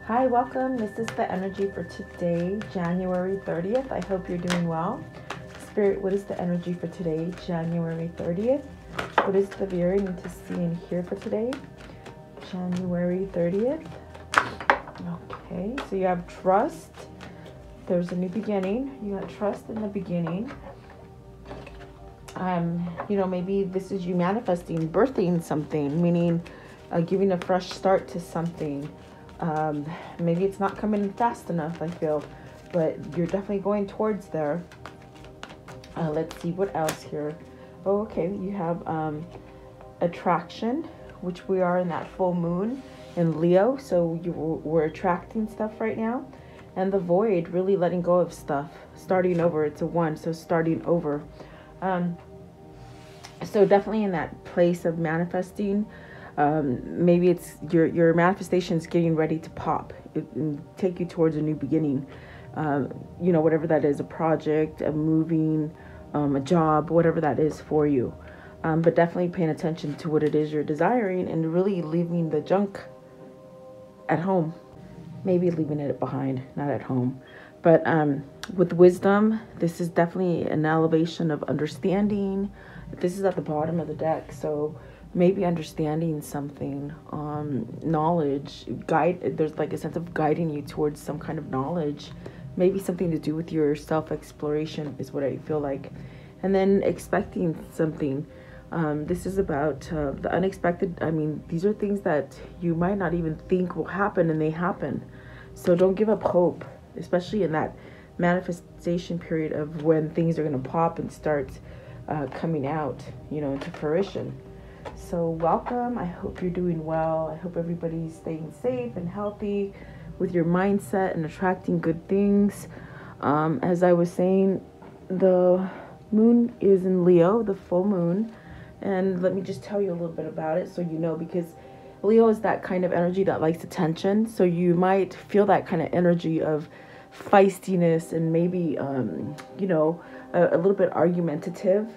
Hi, welcome. This is the energy for today, January 30th. I hope you're doing well. Spirit, what is the energy for today, January 30th? What is the viewer need to see and hear for today, January 30th? Okay, so you have trust. There's a new beginning. You got trust in the beginning. Maybe this is you manifesting, birthing something, meaning giving a fresh start to something. Maybe it's not coming fast enough, I feel, but you're definitely going towards there. Let's see what else here. Oh, okay, you have attraction, which we are in that full moon in Leo, so we're attracting stuff right now. And the void, really letting go of stuff, starting over. It's a 1, so starting over. So definitely in that place of manifesting. Maybe it's your manifestation is getting ready to pop and take you towards a new beginning. Whatever that is, a project, a moving, a job, whatever that is for you. But definitely paying attention to what it is you're desiring and really leaving the junk at home. Maybe leaving it behind, not at home. But with wisdom, this is definitely an elevation of understanding. This is at the bottom of the deck, so maybe understanding something, knowledge, guide. There's like a sense of guiding you towards some kind of knowledge, maybe something to do with your self-exploration is what I feel like. And then expecting something. This is about the unexpected. I mean, these are things that you might not even think will happen, and they happen. So don't give up hope, especially in that manifestation period of when things are going to pop and start coming out, into fruition. So welcome. I hope you're doing well. I hope everybody's staying safe and healthy with your mindset and attracting good things. As I was saying, the moon is in Leo, the full moon. And let me just tell you a little bit about it so you know, because Leo is that kind of energy that likes attention. So you might feel that kind of energy of feistiness and maybe, a little bit argumentative.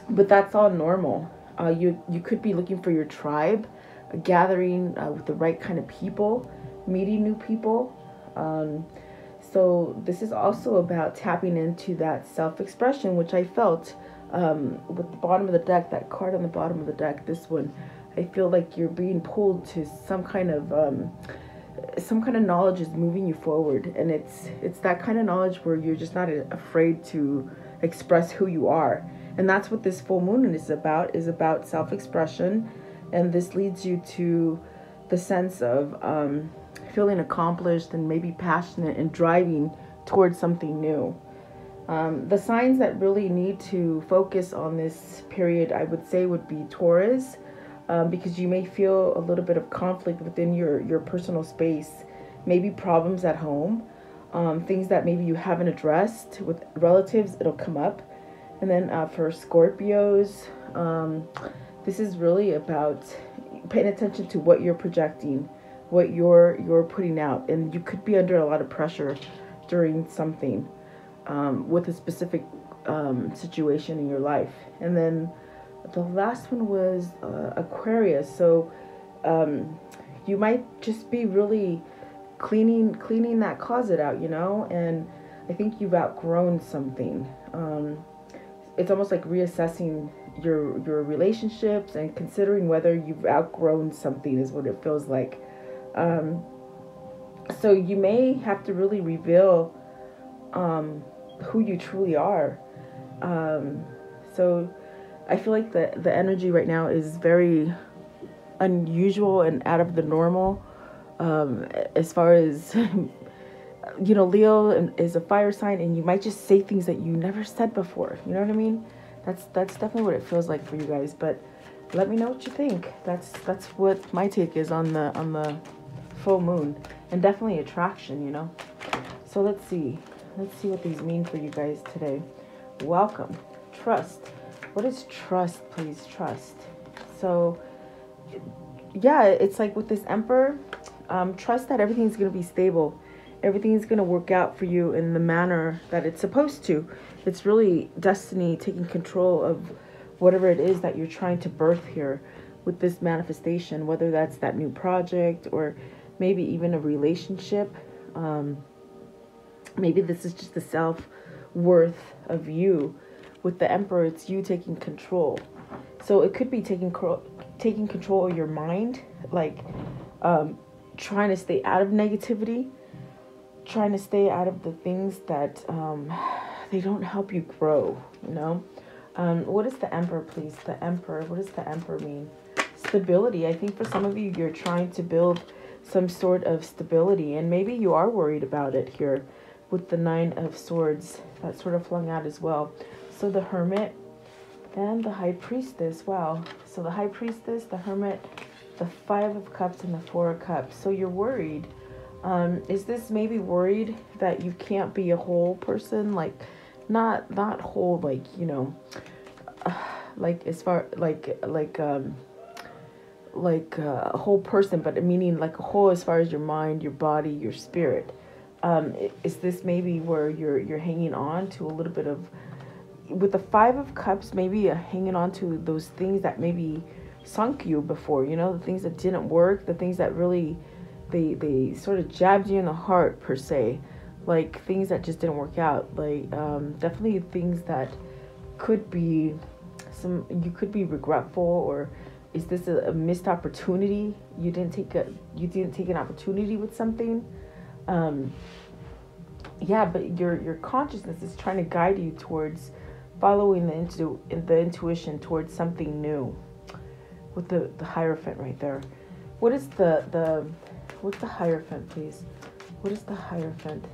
But that's all normal. You could be looking for your tribe, gathering with the right kind of people, meeting new people. So this is also about tapping into that self-expression, which I felt with the bottom of the deck, that card on the bottom of the deck, this one. I feel like you're being pulled to some kind of knowledge is moving you forward, and it's that kind of knowledge where you're just not afraid to express who you are. And that's what this full moon is about self-expression. And this leads you to the sense of feeling accomplished and maybe passionate and driving towards something new. The signs that really need to focus on this period, I would say, would be Taurus, because you may feel a little bit of conflict within your personal space, maybe problems at home, things that maybe you haven't addressed with relatives, it'll come up. And then for Scorpios, this is really about paying attention to what you're projecting, what you're putting out. And you could be under a lot of pressure during something with a specific situation in your life. And then the last one was Aquarius. So you might just be really cleaning that closet out, and I think you've outgrown something. It's almost like reassessing your relationships and considering whether you've outgrown something is what it feels like. So you may have to really reveal who you truly are. So I feel like the energy right now is very unusual and out of the normal, as far as Leo is a fire sign, and you might just say things that you never said before. You know what I mean? That's definitely what it feels like for you guys. But let me know what you think. That's what my take is on the full moon, and definitely attraction. So let's see what these mean for you guys today. Welcome. Trust. What is trust? Please, trust. So yeah, it's like with this Emperor, trust that everything's going to be stable. Everything's going to work out for you in the manner that it's supposed to. It's really destiny taking control of whatever it is that you're trying to birth here with this manifestation, whether that's that new project or maybe even a relationship. Maybe this is just the self-worth of you. With the Emperor, it's you taking control. So it could be taking control of your mind, like trying to stay out of negativity, trying to stay out of the things that they don't help you grow, you know? What is the Emperor, please? The Emperor, what does the Emperor mean? Stability. I think for some of you, you're trying to build some sort of stability, and maybe you are worried about it here with the Nine of Swords that sort of flung out as well. So the Hermit and the High Priestess. Wow. So the High Priestess, the Hermit, the Five of Cups, and the Four of Cups. So you're worried. Is this maybe worried that you can't be a whole person? Like, not whole, like, you know, like as far like a whole person, but meaning like a whole as far as your mind, your body, your spirit. Is this maybe where you're hanging on to a little bit of, with the Five of Cups, maybe hanging on to those things that maybe sunk you before, you know, the things that didn't work, the things that really they sort of jabbed you in the heart, per se, like things that just didn't work out, like definitely things that could be you could be regretful, or is this a missed opportunity? You didn't take an opportunity with something. Yeah, but your consciousness is trying to guide you towards following the intuition towards something new. With the Hierophant right there. What is what's the Hierophant, please? What is the Hierophant?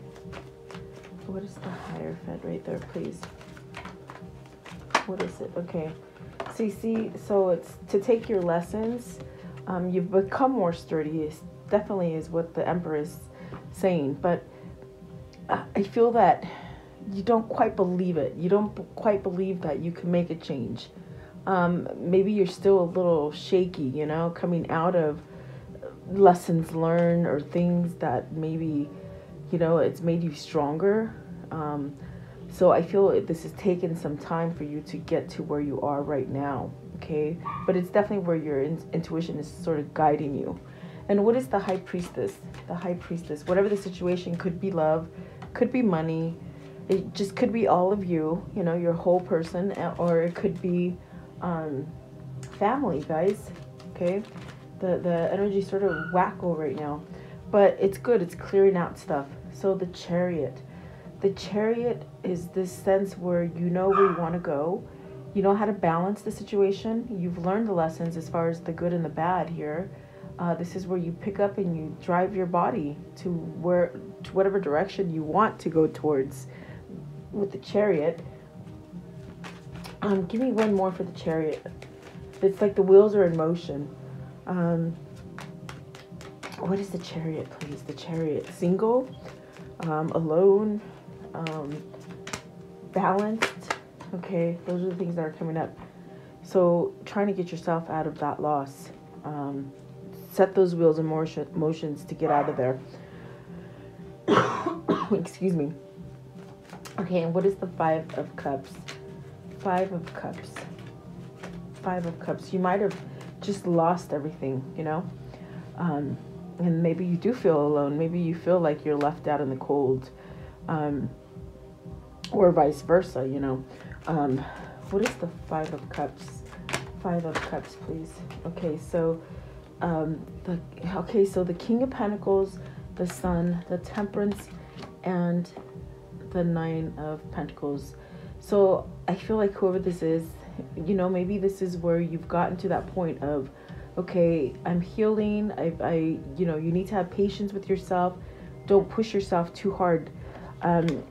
What is the Hierophant right there, please? What is it? Okay. So it's to take your lessons. You've become more sturdy. Definitely is what the Emperor is saying. But I feel that you don't quite believe it. You don't quite believe that you can make a change. Maybe you're still a little shaky, you know, coming out of lessons learned or things that maybe, you know, it's made you stronger. So I feel this has taken some time for you to get to where you are right now, okay? But it's definitely where your intuition is sort of guiding you. And what is the High Priestess? The High Priestess, whatever the situation, could be love, could be money, it just could be all of you, you know, your whole person, or it could be family, guys, okay? The energy sort of wacko right now, but it's good. It's clearing out stuff. So the Chariot is this sense where you know where you want to go, you know how to balance the situation, you've learned the lessons as far as the good and the bad here. This is where you pick up and you drive your body to whatever direction you want to go towards with the Chariot. Give me one more for the Chariot. It's like the wheels are in motion. What is the Chariot, please? The Chariot. Single, alone, balanced. Okay, those are the things that are coming up. So trying to get yourself out of that loss. Set those wheels in motions to get out of there. Excuse me. Okay, and what is the Five of Cups? Five of Cups. Five of Cups. You might have just lost everything, you know? And maybe you do feel alone. Maybe you feel like you're left out in the cold. Or vice versa, you know? What is the Five of Cups? Five of Cups, please. Okay, so so the King of Pentacles, the Sun, the Temperance, and the Nine of Pentacles. So I feel like whoever this is, you know, maybe this is where you've gotten to that point of, okay, I'm healing. I you know, you need to have patience with yourself. Don't push yourself too hard,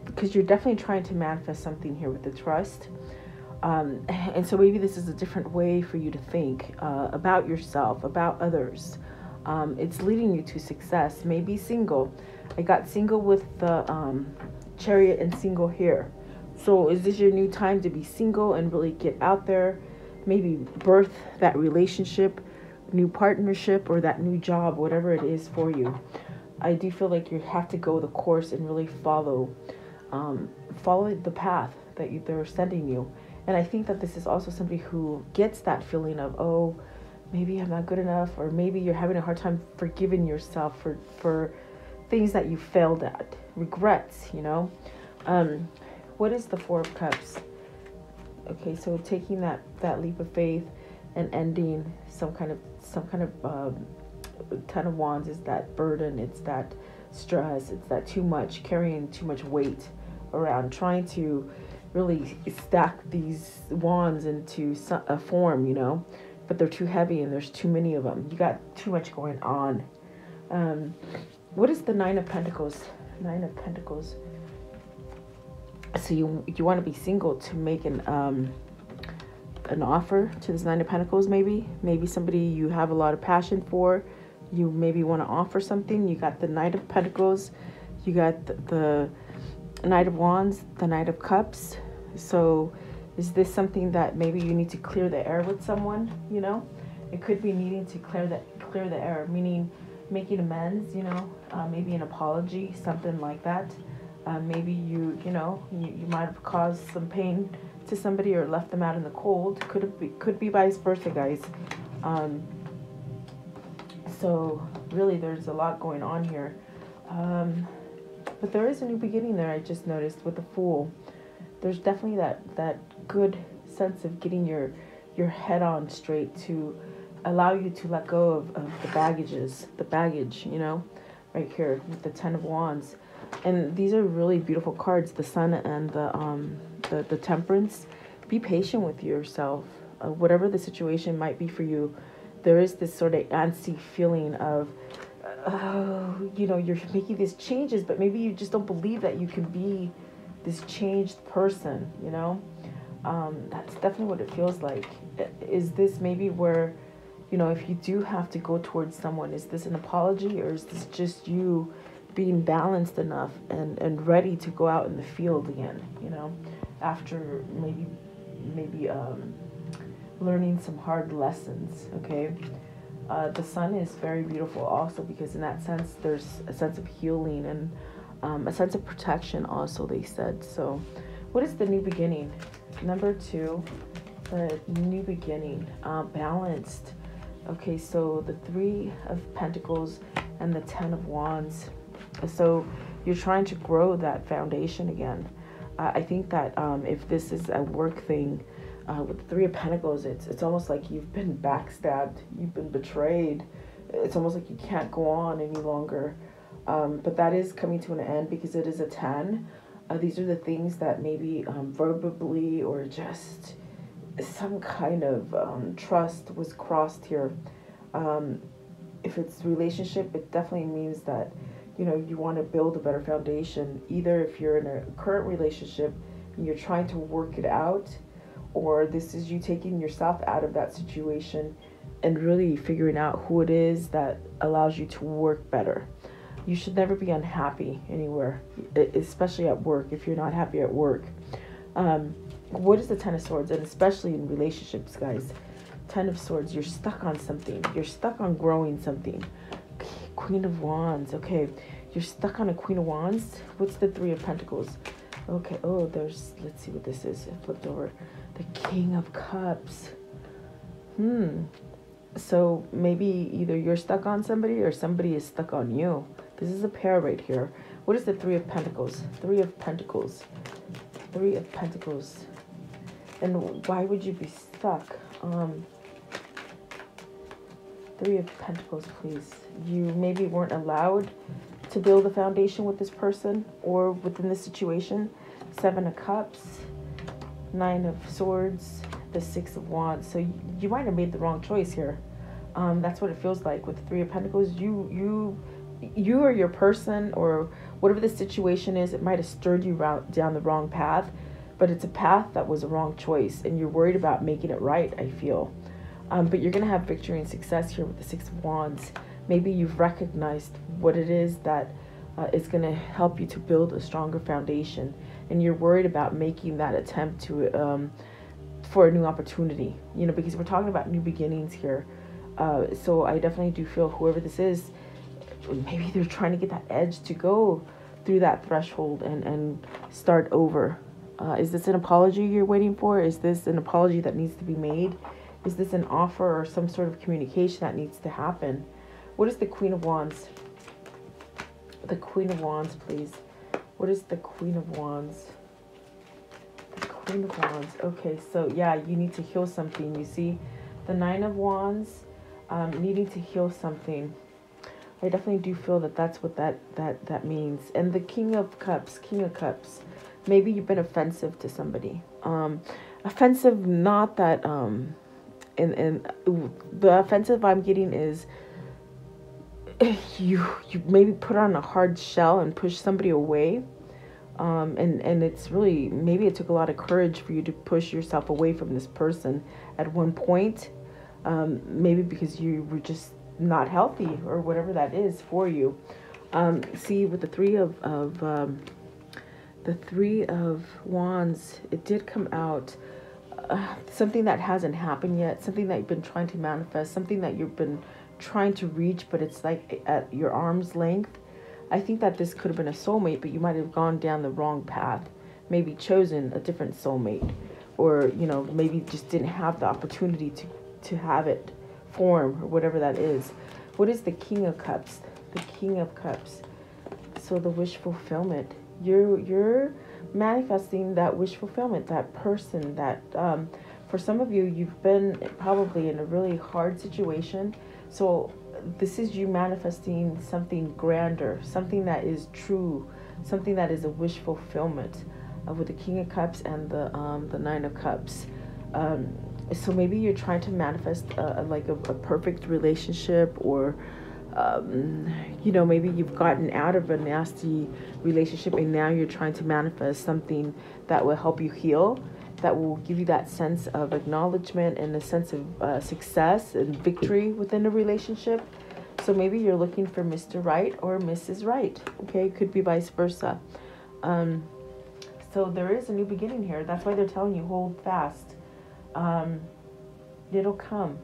because you're definitely trying to manifest something here with the Trust. And so maybe this is a different way for you to think about yourself, about others. It's leading you to success. Maybe single. I got single with the Chariot and single here. So is this your new time to be single and really get out there? Maybe birth that relationship, new partnership, or that new job, whatever it is for you. I do feel like you have to go the course and really follow the path that they're sending you. And I think that this is also somebody who gets that feeling of, oh, maybe I'm not good enough, or maybe you're having a hard time forgiving yourself for things that you failed at, regrets, you know. What is the Four of Cups? Okay, so taking that leap of faith and ending some kind of Ten of Wands is that burden, it's that stress, it's that too much, carrying too much weight around, trying to really stack these wands into a form, you know, but they're too heavy and there's too many of them. You got too much going on. What is the Nine of Pentacles? Nine of Pentacles. So you want to be single to make an offer to this Nine of Pentacles, maybe somebody you have a lot of passion for. You maybe want to offer something. You got the Knight of Pentacles, you got the Knight of Wands, the Knight of Cups. So is this something that maybe you need to clear the air with someone, you know? It could be needing to clear the air, meaning making amends, you know, maybe an apology, something like that. Maybe you might have caused some pain to somebody or left them out in the cold. Could be vice versa, guys. So really there's a lot going on here. But there is a new beginning there, I just noticed, with the Fool. There's definitely that good sense of getting your head on straight to allow you to let go of the baggage, you know, right here with the Ten of Wands. And these are really beautiful cards, the Sun and the Temperance. Be patient with yourself. Whatever the situation might be for you, there is this sort of antsy feeling of, you know, you're making these changes, but maybe you just don't believe that you can be this changed person, you know? That's definitely what it feels like. Is this maybe where, you know, if you do have to go towards someone, is this an apology, or is this just you being balanced enough and ready to go out in the field again, you know, after maybe learning some hard lessons, okay? The Sun is very beautiful also, because in that sense there's a sense of healing and a sense of protection also, they said. So what is the new beginning? Number 2, the new beginning, balanced. Okay, so the Three of Pentacles and the Ten of Wands. So you're trying to grow that foundation again. I think that if this is a work thing, with the Three of Pentacles, it's almost like you've been backstabbed, you've been betrayed. It's almost like you can't go on any longer. But that is coming to an end because it is a 10. These are the things that maybe verbally or just some kind of trust was crossed here. If it's relationship, it definitely means that, you know, you want to build a better foundation. Either if you're in a current relationship and you're trying to work it out, or this is you taking yourself out of that situation and really figuring out who it is that allows you to work better. You should never be unhappy anywhere, especially at work, if you're not happy at work. What is the Ten of Swords? And especially in relationships, guys. Ten of Swords, you're stuck on something. You're stuck on growing something. Queen of Wands. Okay, you're stuck on a Queen of Wands. What's the Three of Pentacles? Okay, oh, there's, let's see what this is. It flipped over. The King of Cups. So maybe either you're stuck on somebody or somebody is stuck on you. This is a pair right here. What is the Three of Pentacles? Three of Pentacles. Three of Pentacles. And why would you be stuck? Three of Pentacles, please. You maybe weren't allowed to build a foundation with this person or within this situation. Seven of Cups. Nine of Swords. The Six of Wands. So you might have made the wrong choice here. That's what it feels like with the Three of Pentacles. You or your person or whatever the situation is, it might have stirred you down the wrong path, but it's a path that was a wrong choice, and you're worried about making it right, I feel. But you're going to have victory and success here with the Six of Wands. Maybe you've recognized what it is that is going to help you to build a stronger foundation, and you're worried about making that attempt to for a new opportunity, you know, because we're talking about new beginnings here. So I definitely do feel whoever this is, maybe they're trying to get that edge to go through that threshold and start over. Is this an apology you're waiting for? Is this an apology that needs to be made? Is this an offer or some sort of communication that needs to happen? What is the Queen of Wands? The Queen of Wands, please. What is the Queen of Wands? The Queen of Wands. Okay, so yeah, you need to heal something. You see, the Nine of Wands, needing to heal something. I definitely do feel that that's what that means. And the King of Cups, King of Cups. Maybe you've been offensive to somebody. Offensive, not that, and the offensive I'm getting is you maybe put on a hard shell and push somebody away. And it's really, maybe it took a lot of courage for you to push yourself away from this person at one point. Maybe because you were just not healthy or whatever that is for you. See, with the Three of Wands, it did come out something that hasn't happened yet, something that you've been trying to manifest, something that you've been trying to reach, but it's like at your arm's length. I think that this could have been a soulmate, but you might have gone down the wrong path, maybe chosen a different soulmate, or, you know, maybe just didn't have the opportunity to have it form, or whatever that is. What is the King of Cups? The King of Cups. So the wish fulfillment. You're manifesting that wish fulfillment, that person that, for some of you, you've been probably in a really hard situation. So this is you manifesting something grander, something that is true, something that is a wish fulfillment, with the King of Cups and the Nine of Cups. So maybe you're trying to manifest like a perfect relationship, or you know, maybe you've gotten out of a nasty relationship and now you're trying to manifest something that will help you heal, that will give you that sense of acknowledgement and a sense of success and victory within a relationship. So maybe you're looking for Mr. Right or Mrs. Right. Okay, it could be vice versa. So there is a new beginning here. That's why they're telling you hold fast. It'll come.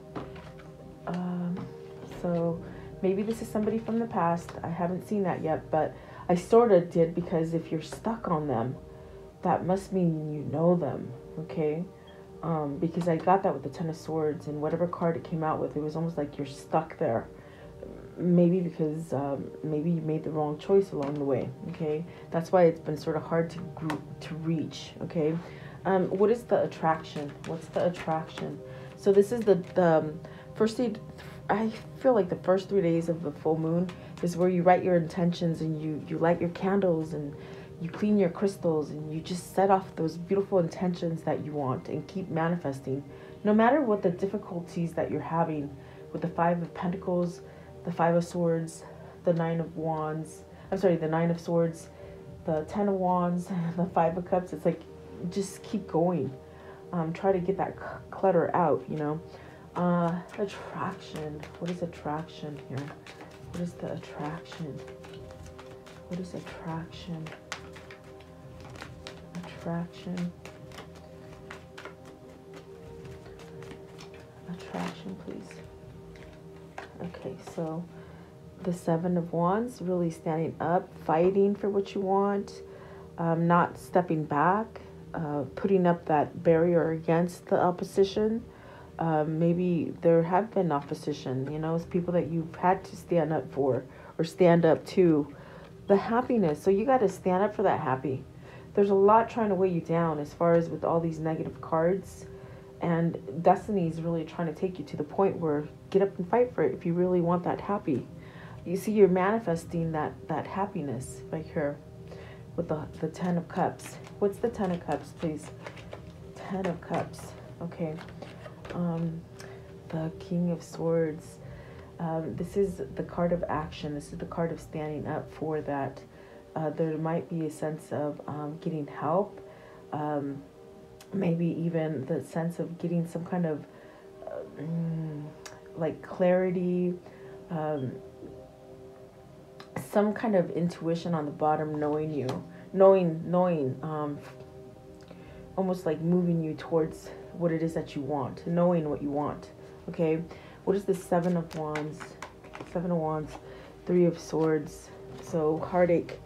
So maybe this is somebody from the past. I haven't seen that yet, but I sort of did, because if you're stuck on them, that must mean you know them, okay? Because I got that with the Ten of Swords, and whatever card it came out with, it was almost like you're stuck there. Maybe because maybe you made the wrong choice along the way, okay? That's why it's been sort of hard to reach, okay? What is the attraction? What's the attraction? So this is the first day. I feel like the first 3 days of the full moon is where you write your intentions, and you light your candles, and you clean your crystals, and you just set off those beautiful intentions that you want and keep manifesting. No matter what the difficulties that you're having with the Five of Pentacles, the Five of Swords, the Nine of Wands, the Nine of Swords, the Ten of Wands, the Five of Cups, it's like, just keep going. Try to get that clutter out, you know. Attraction. What is attraction here? What is the attraction? What is attraction? Attraction. Attraction, please. Okay, so the Seven of Wands, really standing up, fighting for what you want, not stepping back, putting up that barrier against the opposition. Maybe there have been opposition, you know, it's people that you've had to stand up for or stand up to. The happiness, so you got to stand up for that happy. There's a lot trying to weigh you down as far as with all these negative cards, and destiny is really trying to take you to the point where get up and fight for it if you really want that happy. You see, you're manifesting that happiness right here with the Ten of Cups. What's the Ten of Cups, please? Ten of Cups. Okay. The King of Swords. This is the card of action. This is the card of standing up for that. There might be a sense of getting help. Maybe even the sense of getting some kind of like clarity. Some kind of intuition on the bottom, knowing you. Knowing, almost like moving you towards what it is that you want, knowing what you want. Okay, what is the Seven of Wands? Seven of Wands, Three of Swords. So heartache,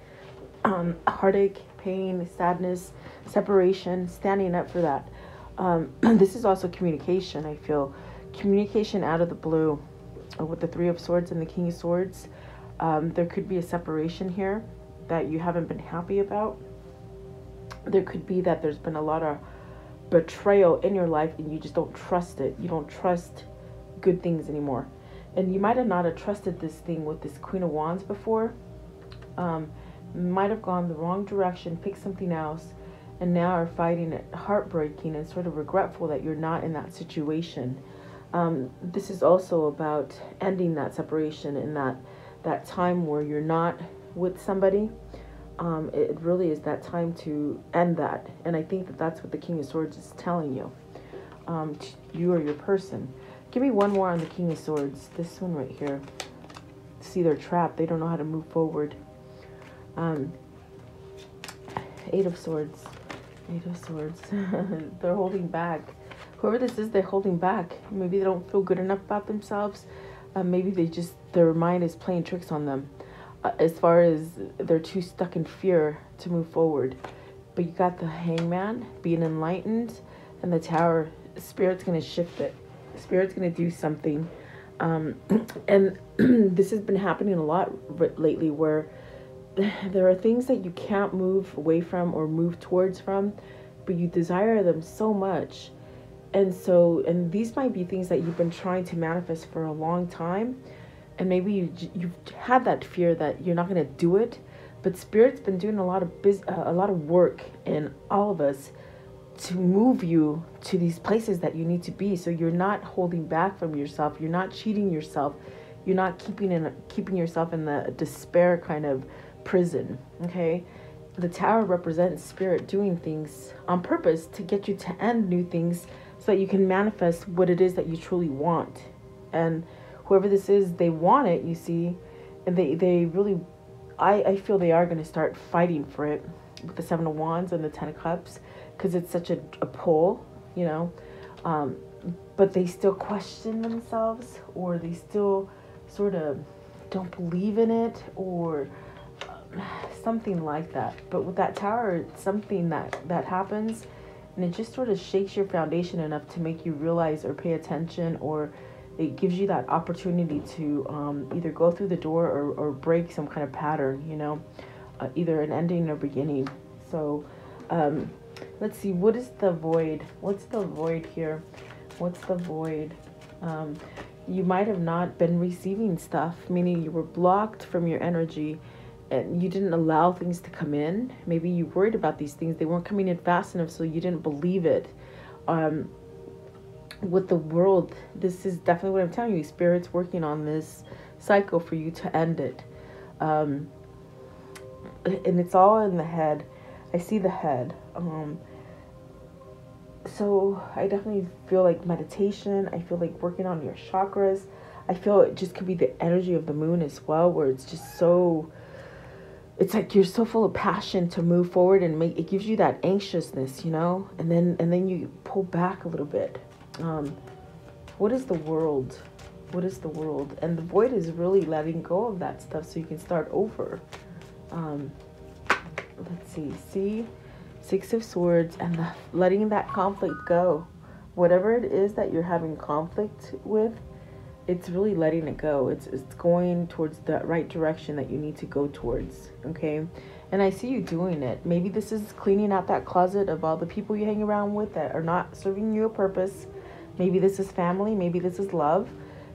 pain, sadness, separation, standing up for that. This is also communication. I feel communication out of the blue with the Three of Swords and the King of Swords. There could be a separation here that you haven't been happy about. There could be that there's been a lot of betrayal in your life and you just don't trust it. You don't trust good things anymore. And you might have not have trusted this thing with this Queen of Wands before. Might have gone the wrong direction, picked something else, and now are fighting it, heartbreaking and sort of regretful that you're not in that situation. This is also about ending that separation in that time where you're not with somebody. It really is that time to end that. And I think that that's what the King of Swords is telling you. You or your person. Give me one more on the King of Swords. This one right here. See, they're trapped. They don't know how to move forward. Eight of Swords. Eight of Swords. They're holding back. Whoever this is, they're holding back. Maybe they don't feel good enough about themselves. Maybe their mind is playing tricks on them. As far as they're too stuck in fear to move forward. But you got the Hangman being enlightened, and the Tower. Spirit's going to shift it. Spirit's going to do something. And this has been happening a lot lately, where there are things that you can't move away from or move towards from, but you desire them so much. And these might be things that you've been trying to manifest for a long time. And maybe you've had that fear that you're not going to do it, but Spirit's been doing a lot of work in all of us to move you to these places that you need to be. So you're not holding back from yourself. You're not cheating yourself. You're not keeping yourself in the despair kind of prison. Okay, the Tower represents Spirit doing things on purpose to get you to end new things, so that you can manifest what it is that you truly want. And whoever this is, they want it, you see, and they really, I feel they are going to start fighting for it with the Seven of Wands and the Ten of Cups, because it's such a pull, you know, but they still question themselves, or they still sort of don't believe in it, or something like that. But with that Tower, it's something that happens, and it just sort of shakes your foundation enough to make you realize or pay attention, or it gives you that opportunity to either go through the door or break some kind of pattern, you know, either an ending or beginning. So let's see, what is the void? What's the void here? What's the void? You might have not been receiving stuff, meaning you were blocked from your energy and you didn't allow things to come in. Maybe you worried about these things. They weren't coming in fast enough, so you didn't believe it. With the world, this is definitely what I'm telling you. Spirit's working on this cycle for you to end it. And it's all in the head. I see the head. So I definitely feel like meditation. I feel like working on your chakras. I feel it just could be the energy of the moon as well, where it's just so, it's like you're so full of passion to move forward, and it gives you that anxiousness, you know, and then you pull back a little bit. What is the world? What is the world? And the void is really letting go of that stuff so you can start over. Let's see, Six of Swords, and letting that conflict go. Whatever it is that you're having conflict with, it's really letting it go. It's going towards the right direction that you need to go towards. Okay, and I see you doing it. Maybe this is cleaning out that closet of all the people you hang around with that are not serving you a purpose. Maybe this is family. Maybe this is love.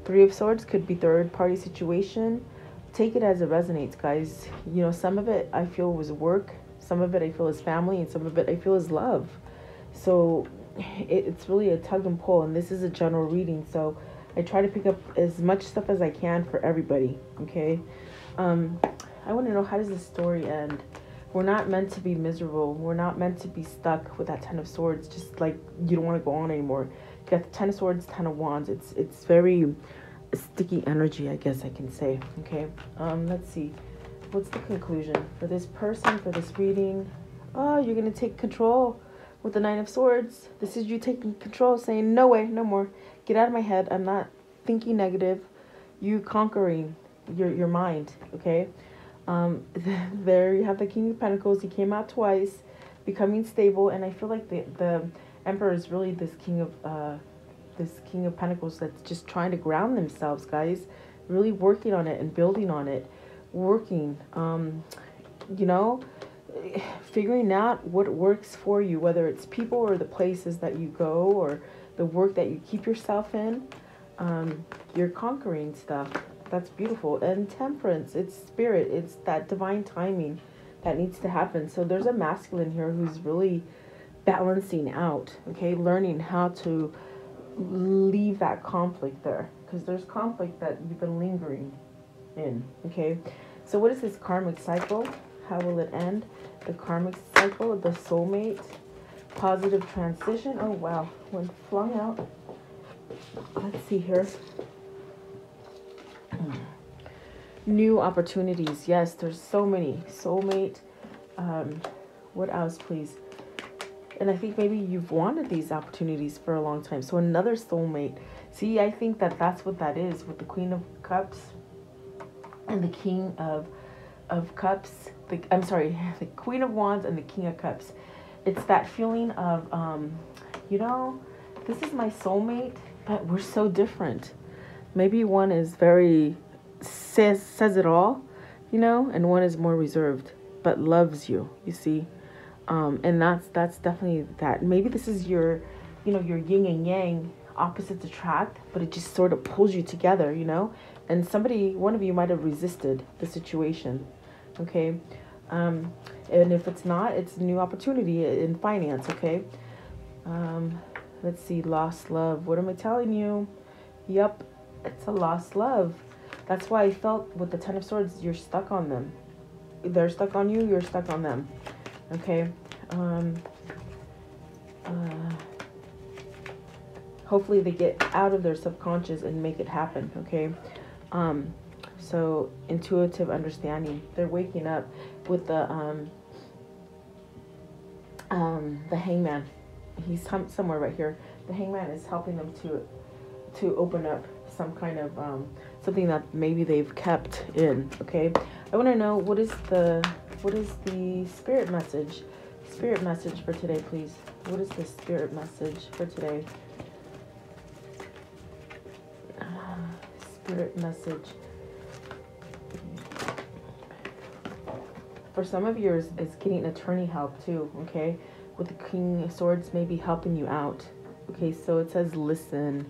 Three of Swords could be third party situation. Take it as it resonates, guys. You know, some of it I feel was work. Some of it I feel is family, and some of it I feel is love. So it's really a tug and pull, and this is a general reading. So I try to pick up as much stuff as I can for everybody. Okay. I want to know, how does this story end? We're not meant to be miserable. We're not meant to be stuck with that Ten of Swords, just like you don't want to go on anymore. You got the Ten of Swords, Ten of Wands. It's very sticky energy, I guess I can say. Okay. Let's see. What's the conclusion for this person, for this reading? Oh, you're going to take control with the Nine of Swords. This is you taking control, saying, no way, no more. Get out of my head. I'm not thinking negative. You conquering your mind, okay? There you have the King of Pentacles. He came out twice, becoming stable, and I feel like the Emperor is really this king of pentacles that's just trying to ground themselves, guys. Really working on it and building on it. Working, you know, figuring out what works for you, whether it's people or the places that you go or the work that you keep yourself in. You're conquering stuff. That's beautiful. And temperance, it's spirit. It's that divine timing that needs to happen. So there's a masculine here who's really balancing out, okay? Learning how to leave that conflict there. Because there's conflict that you've been lingering in, okay? So what is this karmic cycle? How will it end? The karmic cycle of the soulmate. Positive transition. Oh, wow. When flung out. Let's see here. New opportunities. Yes, there's so many. Soulmate. What else, please? And I think maybe you've wanted these opportunities for a long time. So another soulmate. See, I think that that's what that is with the Queen of Cups and the King of Cups. The Queen of Wands and the King of Cups. It's that feeling of, you know, this is my soulmate, but we're so different. Maybe one is very, says it all, you know, and one is more reserved, but loves you, you see. And that's definitely that. Maybe this is your, you know, your yin and yang, opposites attract, but it just sort of pulls you together, you know. And one of you might have resisted the situation, okay. And if it's not, it's a new opportunity in finance, okay. Let's see, lost love. What am I telling you? Yep, it's a lost love. That's why I felt with the Ten of Swords, you're stuck on them. They're stuck on you, you're stuck on them. Okay. Hopefully they get out of their subconscious and make it happen, okay? So intuitive understanding. They're waking up with the hangman. He's somewhere right here. The hangman is helping them to open up some kind of something that maybe they've kept in, okay? I want to know what is the spirit message? Spirit message for today, please. What is the spirit message for today? Spirit message. For some of yours, it's getting attorney help too, okay? With the King of Swords maybe helping you out. Okay, so it says listen.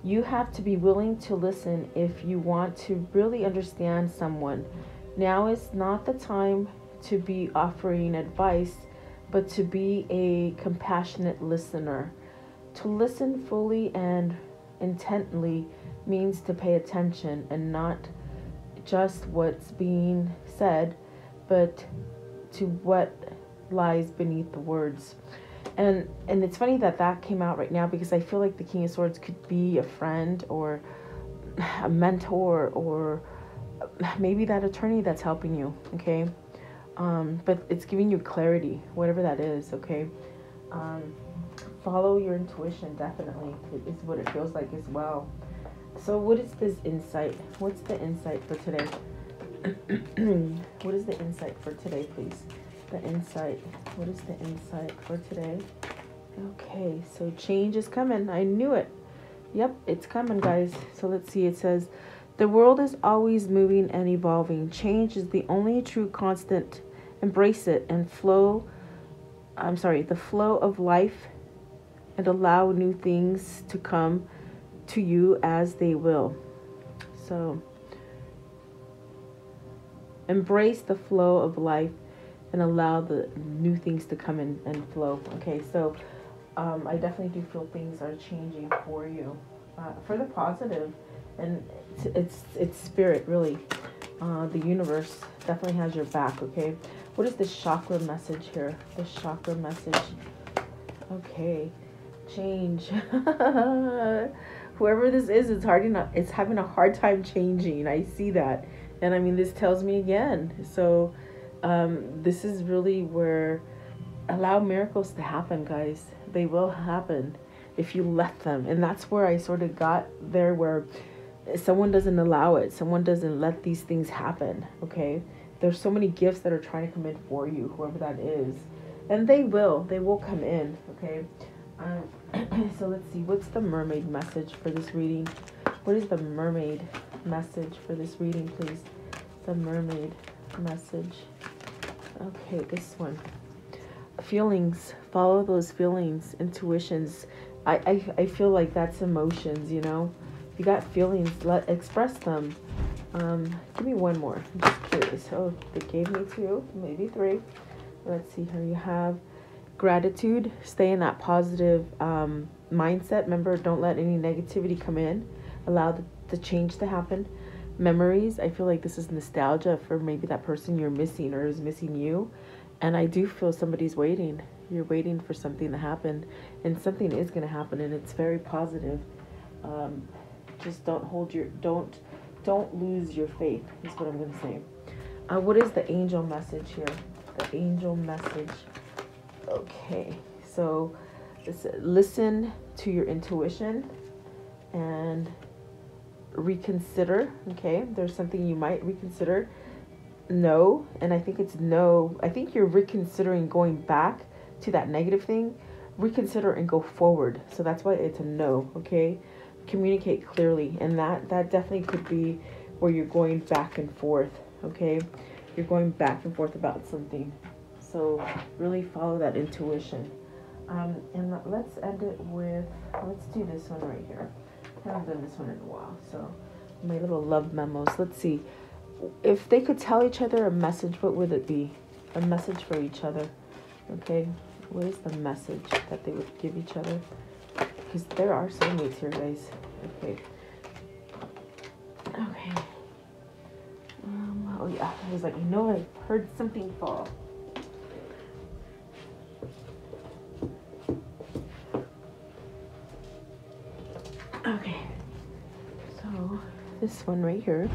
You have to be willing to listen if you want to really understand someone. Now is not the time to be offering advice, but to be a compassionate listener. To listen fully and intently means to pay attention and not just what's being said, but to what lies beneath the words. And it's funny that came out right now, because I feel like the King of Swords could be a friend or a mentor or maybe that attorney that's helping you, okay? But it's giving you clarity, whatever that is, okay? Follow your intuition, definitely, is what it feels like as well. So what is this insight? What's the insight for today? What is the insight for today, please? The insight. What is the insight for today? Okay, so change is coming. I knew it. Yep, it's coming, guys. So let's see. It says, the world is always moving and evolving. Change is the only true constant. Embrace it and the flow of life, and allow new things to come to you as they will. So embrace the flow of life and allow the new things to come in and flow. Okay, so I definitely do feel things are changing for you, for the positive, and it's spirit, really. The universe definitely has your back, okay? What is the chakra message here? The chakra message. Okay, change. Whoever this is, it's having a hard time changing. I see that. And I mean, this tells me again. So this is really where, allow miracles to happen, guys. They will happen if you let them. And that's where I sort of got there, where someone doesn't allow it. Someone doesn't let these things happen, okay? There's so many gifts that are trying to come in for you, whoever that is. And they will come in, okay? So let's see, what's the mermaid message for this reading? What is the mermaid message for this reading, please? The mermaid message. Okay, this one. Feelings, follow those feelings, intuitions. I feel like that's emotions, you know? You got feelings, express them. Give me one more. I'm just curious. Oh, they gave me 2, maybe 3. Let's see here. You have gratitude. Stay in that positive mindset. Remember, don't let any negativity come in. Allow the change to happen. Memories. I feel like this is nostalgia for maybe that person you're missing or is missing you. And I do feel somebody's waiting. You're waiting for something to happen, and something is going to happen, and it's very positive. Just don't lose your faith, is what I'm going to say. What is the angel message here? The angel message. Okay, so listen to your intuition and reconsider. Okay, there's something you might reconsider. No, and I think it's no. I think you're reconsidering going back to that negative thing. Reconsider and go forward. So that's why it's a no. Okay, communicate clearly, and that definitely could be where you're going back and forth. Okay, you're going back and forth about something. So really follow that intuition. And let's end it with, let's do this one right here. I haven't done this one in a while. So my little love memos. Let's see. If they could tell each other a message, what would it be? A message for each other. Okay. What is the message that they would give each other? Because there are soulmates here, guys. Okay. Okay. Oh yeah. I was like, I know I heard something fall. Okay. So this one right here.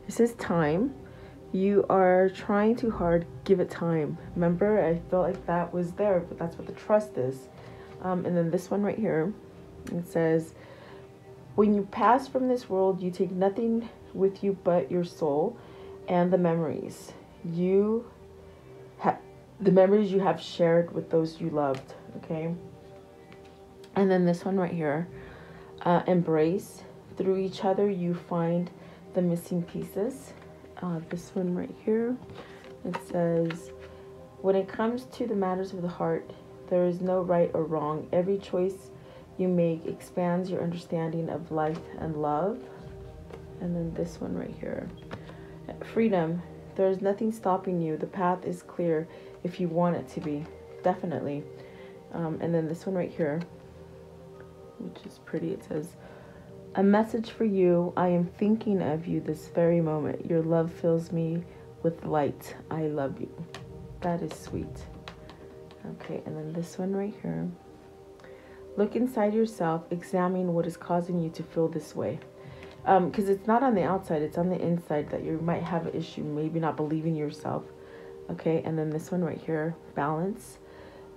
This is time. You are trying too hard. Give it time. Remember, I felt like that was there, but that's what the trust is. And then this one right here, it says, when you pass from this world, you take nothing with you but your soul and the memories you have shared with those you loved. Okay. And then this one right here, embrace. Through each other, you find the missing pieces. This one right here, it says, when it comes to the matters of the heart, there is no right or wrong. Every choice you make expands your understanding of life and love. And then this one right here, freedom. There is nothing stopping you. The path is clear if you want it to be. Definitely. And then this one right here, which is pretty, it says, a message for you. I am thinking of you this very moment. Your love fills me with light. I love you. That is sweet. Okay, and then this one right here. Look inside yourself. Examine what is causing you to feel this way. Because it's not on the outside. It's on the inside that you might have an issue. Maybe not believing yourself. Okay, and then this one right here. Balance.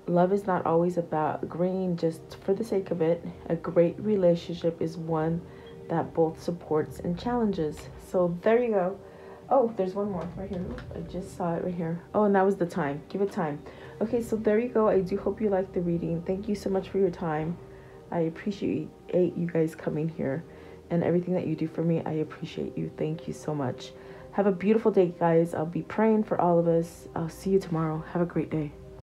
Love is not always about agreeing just for the sake of it. A great relationship is one that both supports and challenges. So there you go. Oh, there's one more right here. I just saw it right here. Oh, and that was the time. Give it time. Okay, so there you go. I do hope you liked the reading. Thank you so much for your time. I appreciate you guys coming here and everything that you do for me. I appreciate you. Thank you so much. Have a beautiful day, guys. I'll be praying for all of us. I'll see you tomorrow. Have a great day.